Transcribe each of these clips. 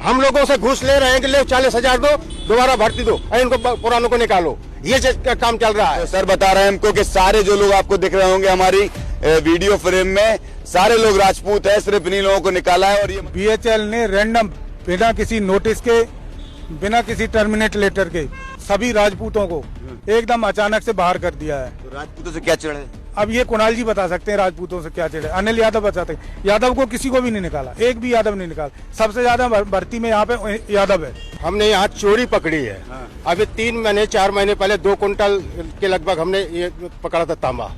हम लोगों से घूस ले रहे हैं कि ले 40,000 दो, दोबारा भर्ती दो, इनको पुरानों को निकालो। ये काम चल रहा है। तो सर बता रहे हैं हमको कि सारे जो लोग आपको दिख रहे होंगे हमारी वीडियो फ्रेम में, सारे लोग राजपूत है, सिर्फ इन्हीं लोगों को निकाला है। और ये बीएचईएल ने रैंडम, बिना किसी नोटिस के, बिना किसी टर्मिनेट लेटर के सभी राजपूतों को एकदम अचानक से बाहर कर दिया है। तो राजपूतों से क्या चिढ़ है? अब ये कुणाल जी बता सकते हैं राजपूतों से क्या चिढ़े। अनिल यादव बताते हैं, यादव को किसी को भी नहीं निकाला, एक भी यादव नहीं निकाला। सबसे ज्यादा भर्ती में यहाँ पे यादव है। हमने यहाँ चोरी पकड़ी है। अभी 3 महीने 4 महीने पहले 2 कुंटल के लगभग हमने ये पकड़ा था तांबा।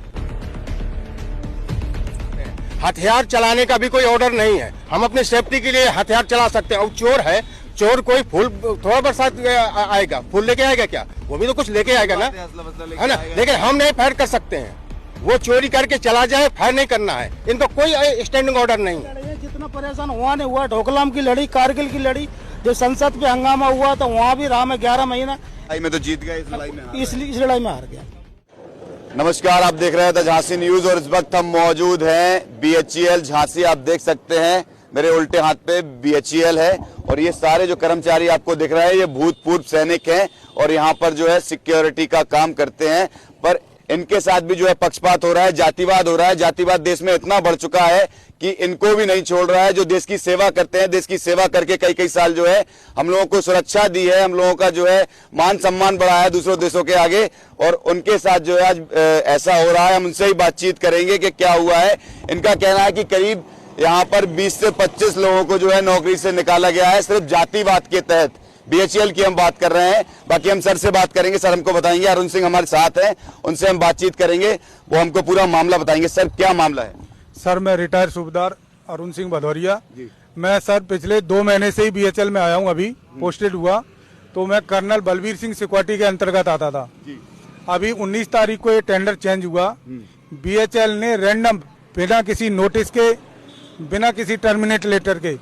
हथियार चलाने का भी कोई ऑर्डर नहीं है। हम अपनी सेफ्टी के लिए हथियार चला सकते हैं। और चोर है, चोर कोई फूल थोड़ा बरसात आएगा, फूल लेके आएगा क्या? वो भी तो कुछ लेके आएगा ना, है ना? लेकिन हम नहीं फायर कर सकते हैं। वो चोरी करके चला जाए, फायर नहीं करना है। इनको कोई स्टैंडिंग ऑर्डर नहीं। जितना परेशान हुआ नहीं हुआ, ढोकलाम की लड़ी, कारगिल की लड़ी, जब संसद पे हंगामा हुआ तो वहाँ भी रहा मैं 11 महीना में तो जीत गया, इस लड़ाई में इस लड़ाई में हार गया। नमस्कार, आप देख रहे हैं द झांसी न्यूज और इस वक्त हम मौजूद हैं बीएचईएल झांसी। आप देख सकते हैं मेरे उल्टे हाथ पे बीएचईएल है और ये सारे जो कर्मचारी आपको दिख रहे हैं ये भूतपूर्व सैनिक हैं और यहाँ पर जो है सिक्योरिटी का काम करते हैं। पर इनके साथ भी जो है पक्षपात हो रहा है, जातिवाद हो रहा है। जातिवाद देश में इतना बढ़ चुका है कि इनको भी नहीं छोड़ रहा है। जो देश की सेवा करते हैं, देश की सेवा करके कई साल जो है हम लोगों को सुरक्षा दी है, हम लोगों का जो है मान सम्मान बढ़ाया है दूसरों देशों के आगे, और उनके साथ जो है आज ऐसा हो रहा है। हम उनसे ही बातचीत करेंगे कि क्या हुआ है। इनका कहना है कि करीब यहाँ पर 20 से 25 लोगों को जो है नौकरी से निकाला गया है सिर्फ जातिवाद के तहत। बीएचईएल की हम बात कर रहे हैं, बाकी हम सर से बात करेंगे, सर हमको बताएंगे। अरुण सिंह हमारे साथ हैं, उनसे हम बातचीत करेंगे, वो हमको पूरा मामला बताएंगे। सर क्या मामला है? सर मैं रिटायर्ड सूबेदार अरुण सिंह भदौरिया। मैं सर पिछले 2 महीने से ही बीएचईएल में आया हूँ। अभी पोस्टेड हुआ तो मैं कर्नल बलबीर सिंह सिक्योरिटी के अंतर्गत आता था। अभी 19 तारीख को ये टेंडर चेंज हुआ। बीएचईएल ने रैंडम, बिना किसी नोटिस के, बिना किसी टर्मिनेट लेटर के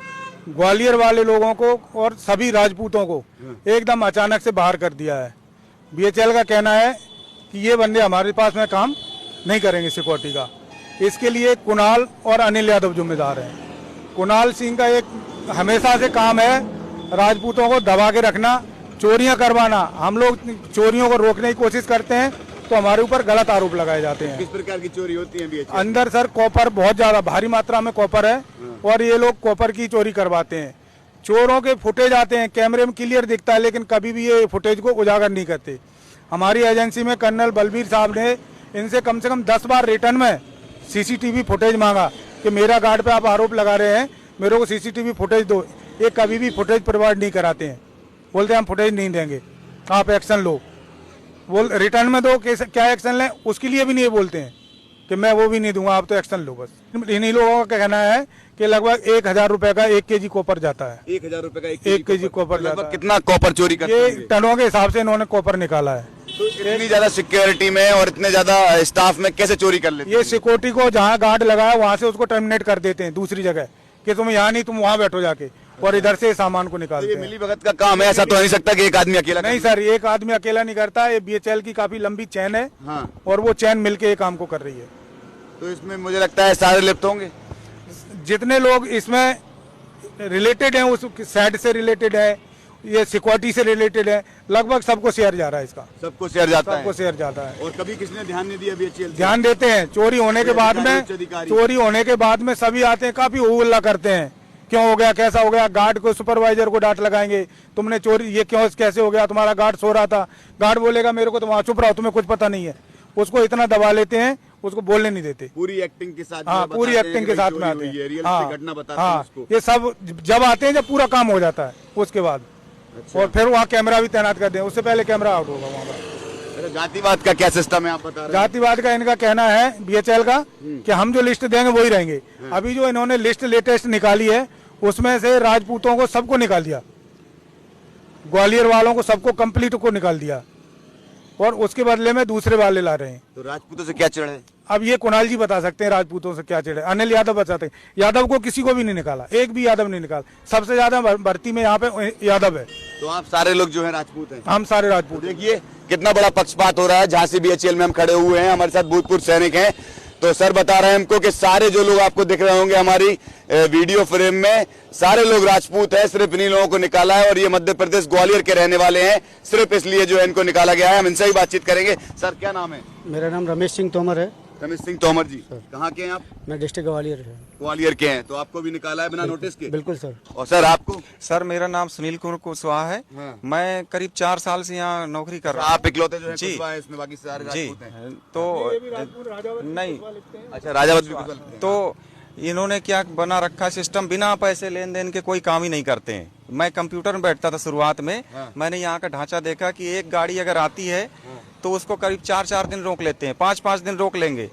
ग्वालियर वाले लोगों को और सभी राजपूतों को एकदम अचानक से बाहर कर दिया है। बीएचईएल का कहना है कि ये बंदे हमारे पास में काम नहीं करेंगे सिक्योरिटी का। इसके लिए कुणाल और अनिल यादव जिम्मेदार हैं। कुणाल सिंह का एक हमेशा से काम है राजपूतों को दबा के रखना, चोरियां करवाना। हम लोग चोरियों को रोकने की कोशिश करते हैं तो हमारे ऊपर गलत आरोप लगाए जाते हैं। किस प्रकार की चोरी होती है? अंदर सर कॉपर बहुत ज्यादा भारी मात्रा में कॉपर है और ये लोग कॉपर की चोरी करवाते हैं। चोरों के फुटेज आते हैं, कैमरे में क्लियर दिखता है, लेकिन कभी भी ये फुटेज को उजागर नहीं करते। हमारी एजेंसी में कर्नल बलबीर साहब ने इनसे कम से कम 10 बार रिटर्न में सीसीटीवी फुटेज मांगा कि मेरा गार्ड पे आप आरोप लगा रहे हैं, मेरे को सीसीटीवी फुटेज दो। ये कभी भी फुटेज प्रोवाइड नहीं कराते हैं, बोलते हैं हम फुटेज नहीं देंगे, आप एक्शन लो। बोल रिटर्न में दो, क्या एक्शन लें उसके लिए भी नहीं बोलते हैं कि मैं वो भी नहीं दूंगा, आप तो एक्शन लो बस। इन्हीं लोगों का कहना है कि लगभग 1,000 रुपए का 1 केजी कॉपर जाता है। 1,000 रुपए का 1 केजी कॉपर जाता है। कितना कॉपर चोरी करते हैं? ये टनों के हिसाब से इन्होंने कॉपर निकाला है। तो इतनी ज्यादा सिक्योरिटी में और इतने ज्यादा स्टाफ में कैसे चोरी कर लेते हैं? ये सिक्योरिटी को जहाँ गार्ड लगा है वहाँ से उसको टर्मिनेट कर देते हैं दूसरी जगह कि तुम यहाँ नहीं, तुम वहाँ बैठो जाके, और इधर से सामान को निकालते हैं। मिली भगत का काम है, ऐसा तो नहीं सकता कि एक आदमी अकेला नहीं सर, एक आदमी अकेला नहीं करता। ये बीएचईएल की काफी लंबी चैन है और वो चैन मिलके ये काम को कर रही है। तो इसमें मुझे लगता है सारे लिप्त होंगे। जितने लोग इसमें रिलेटेड हैं, उस साइड से रिलेटेड है, ये सिक्योरिटी से रिलेटेड है, लगभग सबको शेयर जा रहा है। इसका सबको शेयर जाता है। और कभी किसने ध्यान नहीं दिया? बीएचईएल ध्यान देते हैं। चोरी होने के बाद में सभी आते हैं, काफी हुल्ला करते हैं, क्यों हो गया, कैसा हो गया। गार्ड को, सुपरवाइजर को डांट लगाएंगे, तुमने चोरी, ये क्यों, कैसे हो गया, तुम्हारा गार्ड सो रहा था। गार्ड बोलेगा मेरे को, तुम वहाँ चुप रहो, तुम्हें कुछ पता नहीं है। उसको इतना दबा लेते हैं, उसको बोलने नहीं देते। पूरी एक्टिंग के साथ, हाँ पूरी एक्टिंग के साथ में आते हैं। हाँ, ये सब जब आते हैं, जब पूरा काम हो जाता है उसके बाद। और फिर वहाँ कैमरा भी तैनात कर दें, उससे पहले कैमरा आउट होगा वहाँ पर। जातिवाद का क्या सिस्टम है आप बता रहे हैं? जातिवाद का इनका कहना है बीएचईएल का कि हम जो लिस्ट देंगे वही रहेंगे। अभी जो इन्होंने लिस्ट लेटेस्ट निकाली है उसमें से राजपूतों को सबको निकाल दिया, ग्वालियर वालों को सबको कंप्लीट को निकाल दिया, और उसके बदले में दूसरे वाले ला रहे हैं। तो राजपूतों से क्या चिढ़ है? अब ये कुणाल जी बता सकते हैं राजपूतों से क्या चिढ़े। अनिल यादव बताते हैं, यादव को किसी को भी नहीं निकाला, एक भी यादव नहीं निकाला। सबसे ज्यादा भर्ती में यहाँ पे यादव है। तो आप सारे लोग जो है राजपूत हैं? हम सारे राजपूत। देखिए कितना बड़ा पक्षपात हो रहा है। झांसी बीएचईएल में हम खड़े हुए हैं, हमारे साथ भूतपूर्व सैनिक हैं। तो सर बता रहे हैं हमको कि सारे जो लोग आपको दिख रहे होंगे हमारी वीडियो फ्रेम में, सारे लोग राजपूत हैं, सिर्फ इन्हीं लोगों को निकाला है और ये मध्य प्रदेश ग्वालियर के रहने वाले हैं, सिर्फ इसलिए जो है इनको निकाला गया है। हम इनसे ही बातचीत करेंगे। सर क्या नाम है? मेरा नाम रमेश सिंह तोमर है। रमेश सिंह तोमर जी, कहाँ के हैं आप? मैं डिस्ट्रिक्ट ग्वालियर है। ग्वालियर के हैं, तो आपको भी निकाला है बिना नोटिस के? बिल्कुल सर। और सर आपको? सर मेरा नाम सुनील कुमार कुशवाहा है। हाँ। मैं करीब 4 साल से यहाँ नौकरी कर रहा हूँ। आप इकलौते जो है जी। कुशवाहा है, इसमें बाकी सारे जी, राजपूत हैं। तो नहीं, अच्छा, राजावत भी कुशवाहा लिखते हैं। तो इन्होंने क्या बना रखा सिस्टम, बिना पैसे लेन देन के कोई काम ही नहीं करते हैं। मैं कंप्यूटर में बैठता था शुरुआत में, मैंने यहाँ का ढांचा देखा कि एक गाड़ी अगर आती है तो उसको करीब 4-4 दिन रोक लेते हैं, 5-5 दिन रोक लेंगे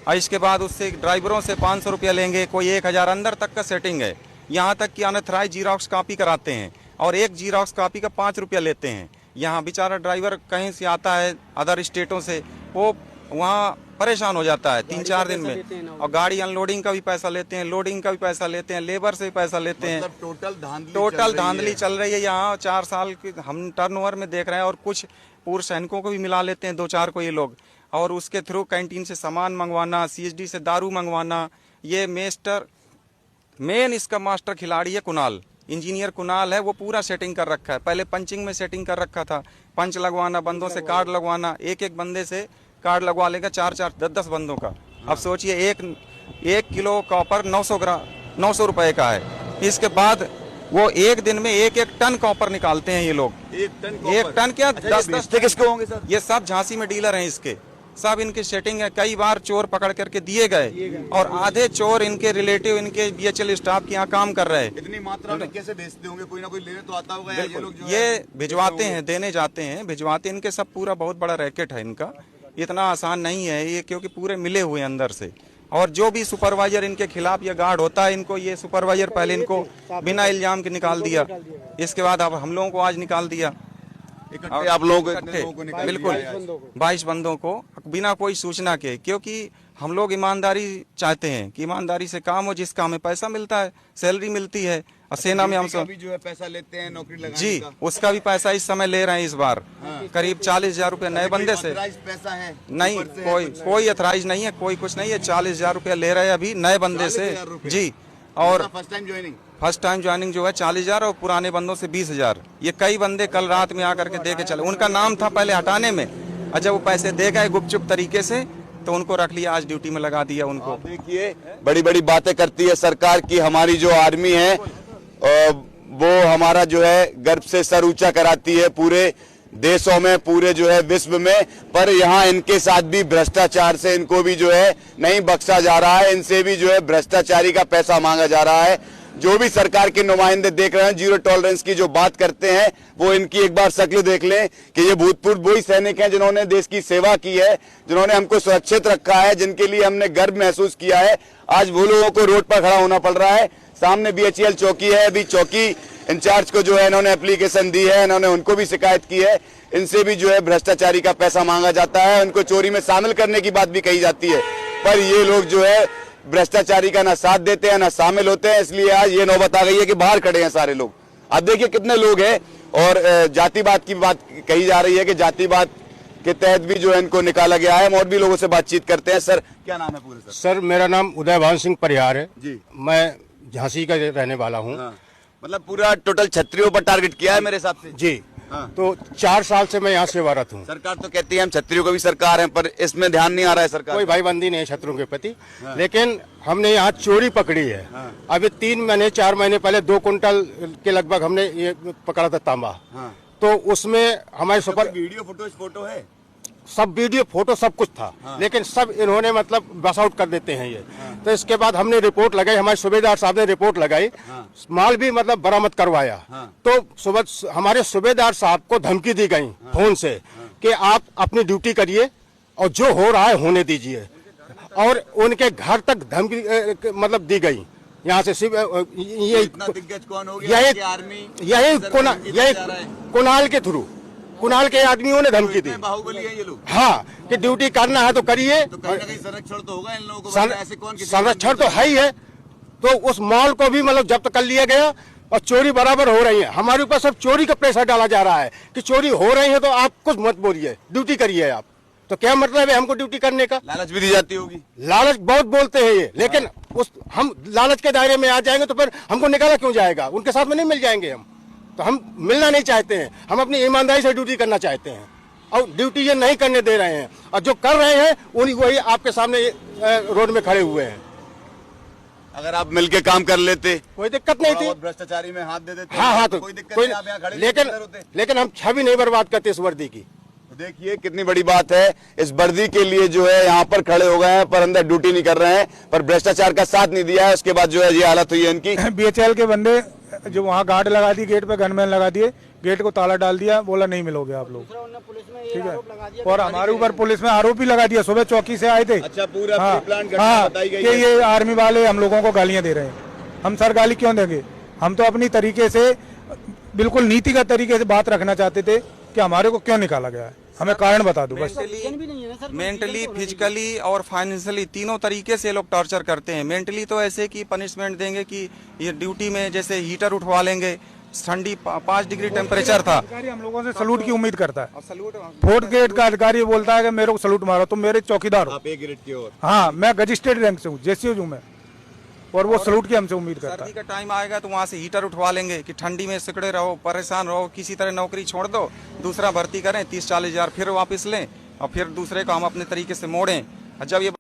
और इसके बाद उससे ड्राइवरों से 500 रुपया लेंगे, कोई 1000 अंदर तक का सेटिंग है। यहाँ तक कि अनथराइज जीरोक्स कॉपी कराते हैं और एक जीरोक्स कॉपी का 5 रुपया लेते हैं। यहाँ बेचारा ड्राइवर कहीं से आता है अदर स्टेटों से, वो वहाँ परेशान हो जाता है 3-4 दिन में, और गाड़ी अनलोडिंग का भी पैसा लेते हैं, लोडिंग का भी पैसा लेते हैं, लेबर से भी पैसा लेते हैं। मतलब टोटल धांधली चल रही है यहाँ। 4 साल की हम टर्नओवर में देख रहे हैं और कुछ पूर्व सैनिकों को भी मिला लेते हैं 2-4 को ये लोग, और उसके थ्रू कैंटीन से सामान मंगवाना, सीएसडी से दारू मंगवाना। ये मेन इसका मास्टर खिलाड़ी है कुणाल, इंजीनियर कुणाल है, वो पूरा सेटिंग कर रखा है। पहले पंचिंग में सेटिंग कर रखा था, पंच लगवाना, बंदों से कार्ड लगवाना, एक बंदे से कार्ड लगवा लेगा 4-4, 10-10 बंदों का। अब सोचिए एक किलो कॉपर 900 रुपए का है। इसके बाद वो एक दिन में 1-1 टन कॉपर निकालते हैं ये लोग। 1 टन क्या, 10-10 किसके होंगे सर? ये सब झांसी में डीलर हैं इसके, सब इनकी सेटिंग है। कई बार चोर पकड़ करके दिए गए और आधे चोर इनके रिलेटिव, इनके बीएचएल स्टाफ के यहाँ काम कर रहे हैं। इतनी मात्रा में कैसे बेचते होंगे? कोई ना कोई लेने तो आता होगा। ये लोग जो ये भिजवाते हैं, देने जाते हैं, भिजवाते हैं। इनके सब पूरा बहुत बड़ा रैकेट है इनका, इतना आसान नहीं है ये, क्योंकि पूरे मिले हुए हैं अंदर से। और जो भी सुपरवाइजर इनके खिलाफ या गार्ड होता है, इनको ये सुपरवाइजर पहले इनको बिना इल्जाम के निकाल दिया, इसके बाद अब हम लोगों को आज निकाल दिया। इकट्ठे आप लोगों इकट्ठे, को बिल्कुल 22 बंदों को बिना कोई सूचना के, क्योंकि हम लोग ईमानदारी चाहते हैं कि ईमानदारी से काम हो, जिस काम में पैसा मिलता है, सैलरी मिलती है। और सेना में हम सब जो है पैसा लेते हैं नौकरी लगाने जी का। उसका भी पैसा इस समय ले रहे हैं इस बार, करीब 40,000 रुपये नए बंदे से। पैसा है नहीं, कोई अथराइज नहीं है, कोई कुछ नहीं है। 40,000 रुपया ले रहे हैं अभी नए बंदे से जी। और फर्स्ट टाइम ज्वाइनिंग जो है 40,000 और पुराने बंदों से 20,000। ये कई बंदे कल रात में आकर के दे के चले, उनका नाम था पहले हटाने में, और जब वो पैसे दे गए गुपचुप तरीके से तो उनको रख लिया, आज ड्यूटी में लगा दिया उनको। देखिए बड़ी बड़ी बातें करती है सरकार की, हमारी जो आर्मी है वो हमारा जो है गर्व से सर ऊंचा कराती है पूरे देशों में, पूरे जो है विश्व में। पर यहाँ इनके साथ भी भ्रष्टाचार से इनको भी जो है नहीं बख्शा जा रहा है, इनसे भी जो है भ्रष्टाचारी का पैसा मांगा जा रहा है। जो भी सरकार के नुमाइंदे देख रहे हैं, जीरो टॉलरेंस की जो बात करते हैं, वो इनकी एक बार शक्ल देख लें कि ये भूतपूर्व वही सैनिक हैं जिन्होंने देश की सेवा की है, जिन्होंने हमको सुरक्षित रखा है, जिनके लिए हमने गर्व महसूस किया है। आज वो लोगों को रोड पर खड़ा होना पड़ रहा है। सामने बीएचईएल चौकी है, अभी चौकी इंचार्ज को जो है इन्होंने एप्लीकेशन दी है, इन्होंने उनको भी शिकायत की है। इनसे भी जो है भ्रष्टाचारी का पैसा मांगा जाता है, उनको चोरी में शामिल करने की बात भी कही जाती है। पर ये लोग जो है भ्रष्टाचारी का ना साथ देते हैं ना शामिल होते हैं, इसलिए आज ये नौबत आ गई है कि बाहर खड़े हैं सारे लोग। अब देखिए कितने लोग हैं, और जातिवाद की बात कही जा रही है कि जातिवाद के तहत भी जो है इनको निकाला गया है। हम और भी लोगों से बातचीत करते हैं। सर क्या नाम है पूरे? सर मेरा नाम उदयभान सिंह परिहार है जी। मैं झांसी का रहने वाला हूँ। हाँ। मतलब पूरा टोटल छत्रियों पर टारगेट किया है मेरे हिसाब से जी। हाँ। तो 4 साल से मैं यहाँ सेवारत हूँ। सरकार तो कहती है हम छत्रियों को भी सरकार है, पर इसमें ध्यान नहीं आ रहा है सरकार। कोई भाईबंदी नहीं है छत्रों के प्रति। लेकिन हमने यहाँ चोरी पकड़ी है। अभी 3-4 महीने पहले 2 कुंटल के लगभग हमने ये पकड़ा था तांबा। तो उसमें हमारे सुपर वीडियो फोटो है, सब वीडियो फोटो सब कुछ था। लेकिन सब इन्होंने मतलब बस आउट कर देते हैं ये। तो इसके बाद हमने रिपोर्ट लगाई, हमारे सूबेदार साहब ने रिपोर्ट लगाई, माल भी मतलब बरामद करवाया। तो सुबह हमारे सूबेदार साहब को धमकी दी गई फोन से कि आप अपनी ड्यूटी करिए और जो हो रहा है होने दीजिए, और उनके घर तक धमकी मतलब दी गई। यहाँ से यही कुणाल के थ्रू, कुणाल के आदमियों ने धमकी दी। बाहुबली है ये लोग। हाँ, कि ड्यूटी करना है तो करिए। तो कहीं ना कहीं संरक्षण तो होगा इन लोगों को, ऐसे कौन संरक्षण तो है ही है। तो उस मॉल को भी मतलब जब्त कर लिया गया, और चोरी बराबर हो रही है। हमारे ऊपर सब चोरी का प्रेशर डाला जा रहा है कि चोरी हो रही है तो आप कुछ मत बोलिए, ड्यूटी करिए आप। तो क्या मतलब है हमको ड्यूटी करने का? लालच भी दी जाती होगी। लालच बहुत बोलते हैं ये, लेकिन उस हम लालच के दायरे में आ जाएंगे तो फिर हमको निकाला क्यों जाएगा? उनके साथ में नहीं मिल जाएंगे हम, तो हम मिलना नहीं चाहते हैं। हम अपनी ईमानदारी से ड्यूटी करना चाहते हैं और ड्यूटी ये नहीं करने दे रहे हैं, और जो कर रहे हैं उन्हीं वही आपके सामने रोड में खड़े हुए हैं। अगर आप मिलके काम कर लेते, कोई दिक्कत नहीं थी। भ्रष्टाचारी में हाथ दे देते, हाँ तो कोई दिक्कत कोई नहीं, आप यहाँ खड़े लेकिन लेकिन हम छवि नहीं बर्बाद करते इस वर्दी की। तो देखिए कितनी बड़ी बात है, इस वर्दी के लिए जो है यहाँ पर खड़े हो गए हैं, पर अंदर ड्यूटी नहीं कर रहे हैं, पर भ्रष्टाचार का साथ नहीं दिया है। उसके बाद जो है ये हालत हुई है इनकी। बीएचएल के बंदे जो वहाँ गार्ड लगा दी, गेट पे गनमैन लगा दिए, गेट को ताला डाल दिया, बोला नहीं मिलोगे आप लोग, ठीक है। और हमारे ऊपर पुलिस में आरोप भी लगा दिया। सुबह चौकी से आए थे। अच्छा, पूरा हाँ, प्लान घटना हाँ, बताई गई कि है। ये आर्मी वाले हम लोगों को गालियां दे रहे हैं। हम सर गाली क्यों देंगे? हम तो अपनी तरीके से बिल्कुल नीतिगत तरीके से बात रखना चाहते थे कि हमारे को क्यों निकाला गया है, हमें कारण बता दो बस। मेंटली, फिजिकली और फाइनेंशियली तीनों तरीके से लोग टॉर्चर करते हैं। मेंटली तो ऐसे कि पनिशमेंट देंगे कि ये ड्यूटी में जैसे हीटर उठवा लेंगे, ठंडी 5 डिग्री टेम्परेचर था। अधिकारी हम लोगों से सलूट की उम्मीद करता है। और सलूट फोर्थ ग्रेड का अधिकारी बोलता है कि मेरे को सलूट मारो, तुम मेरे चौकीदार हो। आप एक ग्रेड की ओर। हाँ, मैं गजिस्ट्रेट रैंक से हूँ, जेसीओ हूँ मैं, और वो सलूट की हमसे उम्मीद करता सर्दी है। का टाइम आएगा तो वहाँ से हीटर उठवा लेंगे कि ठंडी में सिकड़े रहो, परेशान रहो, किसी तरह नौकरी छोड़ दो, दूसरा भर्ती करें, 30-40 हजार फिर वापस लें और फिर दूसरे को हम अपने तरीके से मोड़ें। और जब ये